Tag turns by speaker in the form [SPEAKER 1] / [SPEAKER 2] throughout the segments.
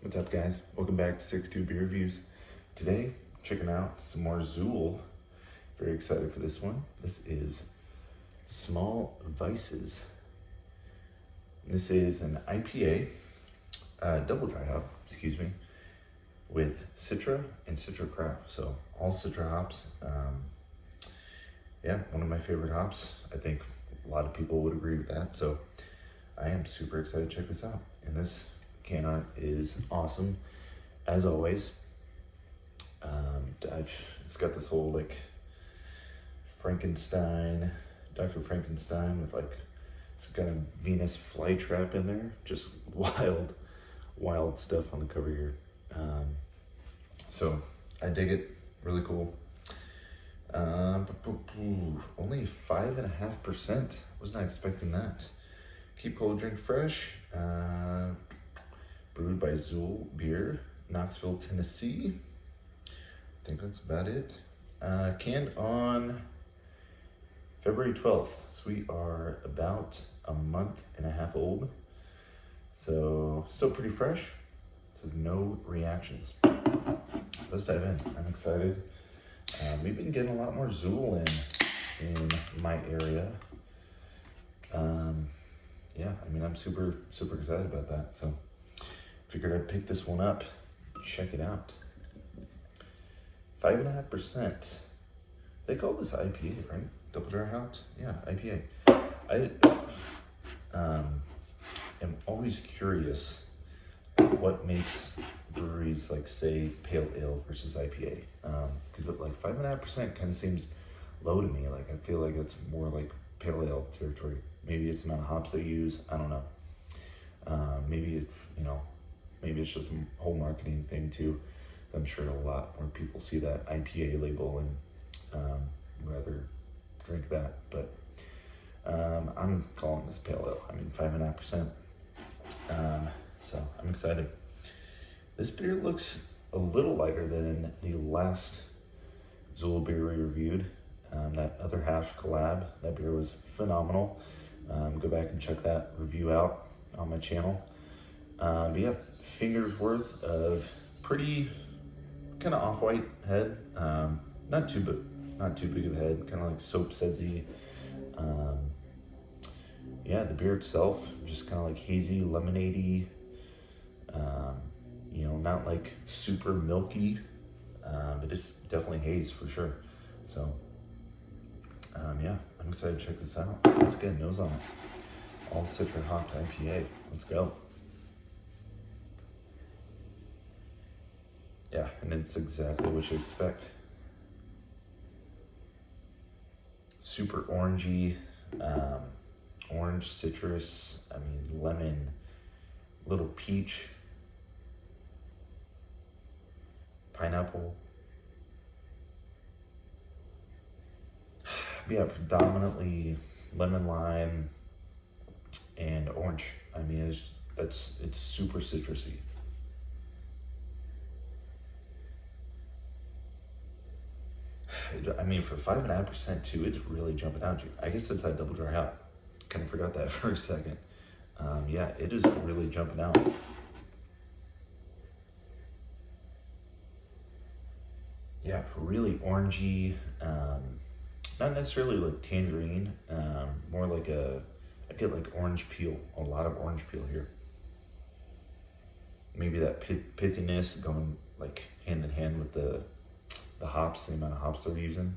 [SPEAKER 1] What's up, guys? Welcome back to 62 Beer Reviews. Today, checking out some more Zool. Very excited for this one. This is Small Vices. This is an IPA, double dry hop, excuse me, with Citra and Citra Cryo. So all Citra hops. Yeah, one of my favorite hops. I think a lot of people would agree with that. So I am super excited to check this out. And this can art is awesome, as always. It's got this whole like Frankenstein, Dr. Frankenstein with like some kind of Venus flytrap in there. Just wild stuff on the cover here. So I dig it, really cool. Only 5.5%. Was not expecting that. Keep cold, drink fresh. Brewed by Zool Beer, Knoxville, Tennessee. I think that's about it. Canned on February 12th. So we are about a month and a half old. So still pretty fresh. It says no reactions. Let's dive in. I'm excited. We've been getting a lot more Zool in my area. Yeah, I mean, I'm super excited about that. So figured I'd pick this one up, check it out. 5.5%. They call this IPA, right? Double dry hopped? Yeah, IPA. I am always curious what makes breweries like say pale ale versus IPA. Because like 5.5% kind of seems low to me. Like I feel like it's more like pale ale territory. Maybe it's the amount of hops they use. I don't know. Maybe it's just a whole marketing thing too. I'm sure a lot more people see that IPA label and rather drink that. But I'm calling this pale ale. I mean, 5.5%. So I'm excited. This beer looks a little lighter than the last Zool beer we reviewed. That other half collab, that beer was phenomenal. Go back and check that review out on my channel. But yeah, finger's worth of pretty kind of off-white head. Not too big of a head, kind of like soap sudsy. Yeah, the beer itself just kind of like hazy, lemonade-y. Not like super milky, but it's definitely haze for sure. So yeah, I'm excited to check this out. Let's get a nose on it. All Citra hopped IPA. Let's go. Yeah, and it's exactly what you expect. Super orangey, orange, citrus, I mean lemon, little peach, pineapple. Yeah, predominantly lemon, lime, and orange. I mean, it's super citrusy. I mean, for 5.5% too, it's really jumping out. I guess it's that double dry hop. Kind of forgot that for a second. Yeah, it is really jumping out. Yeah, really orangey. Not necessarily like tangerine. More like I get like orange peel. A lot of orange peel here. Maybe that pithiness going like hand in hand with the hops, the amount of hops they're using,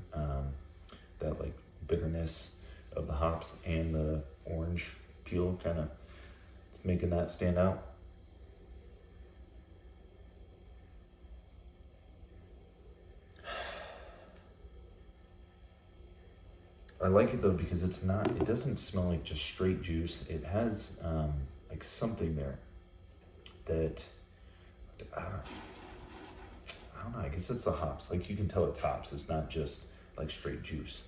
[SPEAKER 1] that like bitterness of the hops and the orange peel kind of making that stand out. I like it though because it doesn't smell like just straight juice. It has like something there that, I don't know, I guess it's the hops. Like you can tell it's hops. It's not just like straight juice.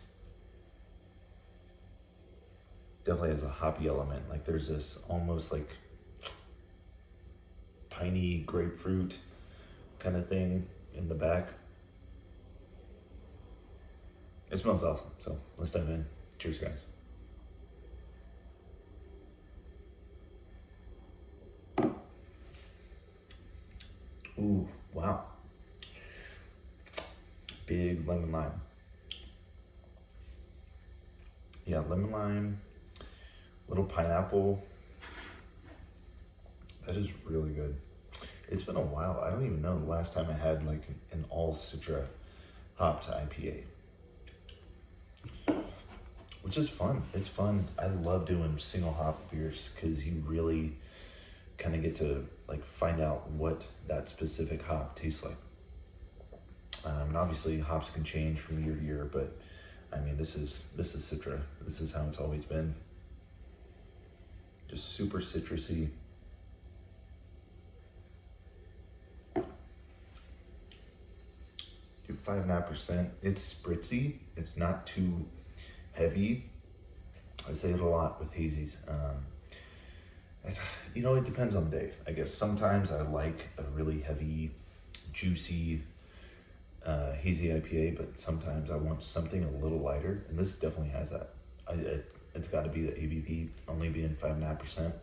[SPEAKER 1] Definitely has a hoppy element. Like there's this almost like piney grapefruit kind of thing in the back. It smells awesome. So let's dive in. Cheers, guys. Ooh, wow. Big lemon lime. Yeah, lemon lime, little pineapple. That is really good. It's been a while. I don't even know the last time I had like an all Citra hopped IPA, which is fun. It's fun. I love doing single hop beers because you really kind of get to like find out what that specific hop tastes like. And obviously hops can change from year to year, but I mean, this is Citra. This is how it's always been. Just super citrusy. 5.5%. It's spritzy. It's not too heavy. I say it a lot with hazies. It depends on the day. I guess sometimes I like a really heavy, juicy, hazy IPA, but sometimes I want something a little lighter, and this definitely has that. It's got to be the ABV only being 5.5%.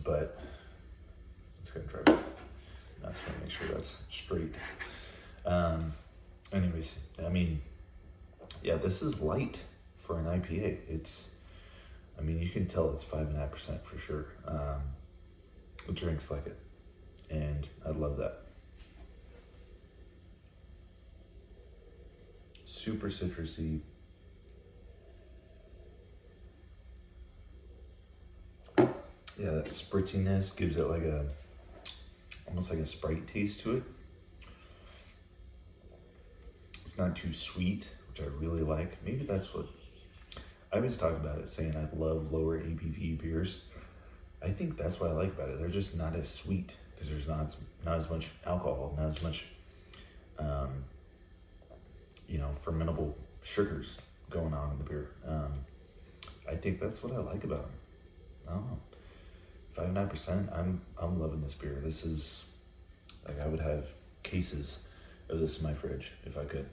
[SPEAKER 1] But let's go and try it. I just want to make sure that's straight. Anyways, I mean, yeah, this is light for an IPA. You can tell it's 5.5% for sure. It drinks like it, and I love that. Super citrusy. Yeah, that spritziness gives it like almost like a Sprite taste to it. It's not too sweet, which I really like. Maybe that's what I always talk about it, saying I love lower ABV beers. I think that's what I like about it. They're just not as sweet because there's not as much alcohol, not as much, fermentable sugars going on in the beer. I think that's what I like about them. I don't know. 5.5%. I'm loving this beer. This is like I would have cases of this in my fridge if I could.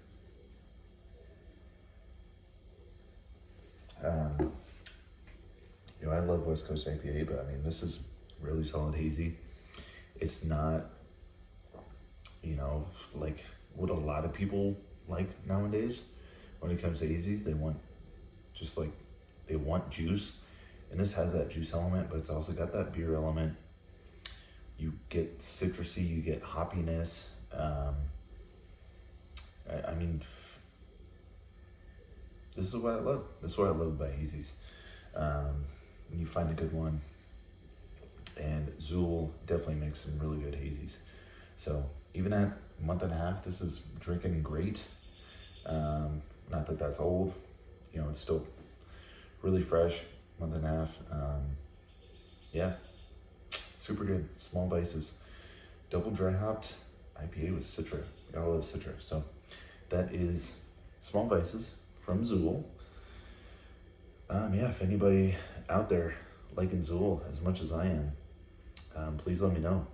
[SPEAKER 1] I love West Coast IPA, but I mean this is really solid hazy. It's not, like what a lot of people like nowadays when it comes to hazies. They want juice. And this has that juice element, but it's also got that beer element. You get citrusy, you get hoppiness. This is what I love. This is what I love about hazies. When you find a good one. And Zool definitely makes some really good hazies. So even at a month and a half, this is drinking great. Not that that's old. It's still really fresh. Month and a half. Yeah, super good. Small Vices, double dry hopped IPA with Citra. Gotta love Citra. So that is Small Vices from Zool. If anybody out there liking Zool as much as I am, please let me know.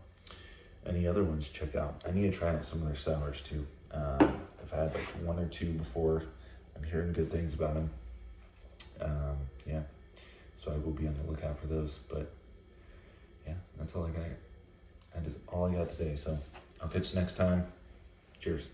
[SPEAKER 1] Any other ones, check out. I need to try out some of their sours too. I've had like one or two before. I'm hearing good things about them. Yeah. So I will be on the lookout for those. But yeah, that's all I got. That is all I got today. So I'll catch you next time. Cheers.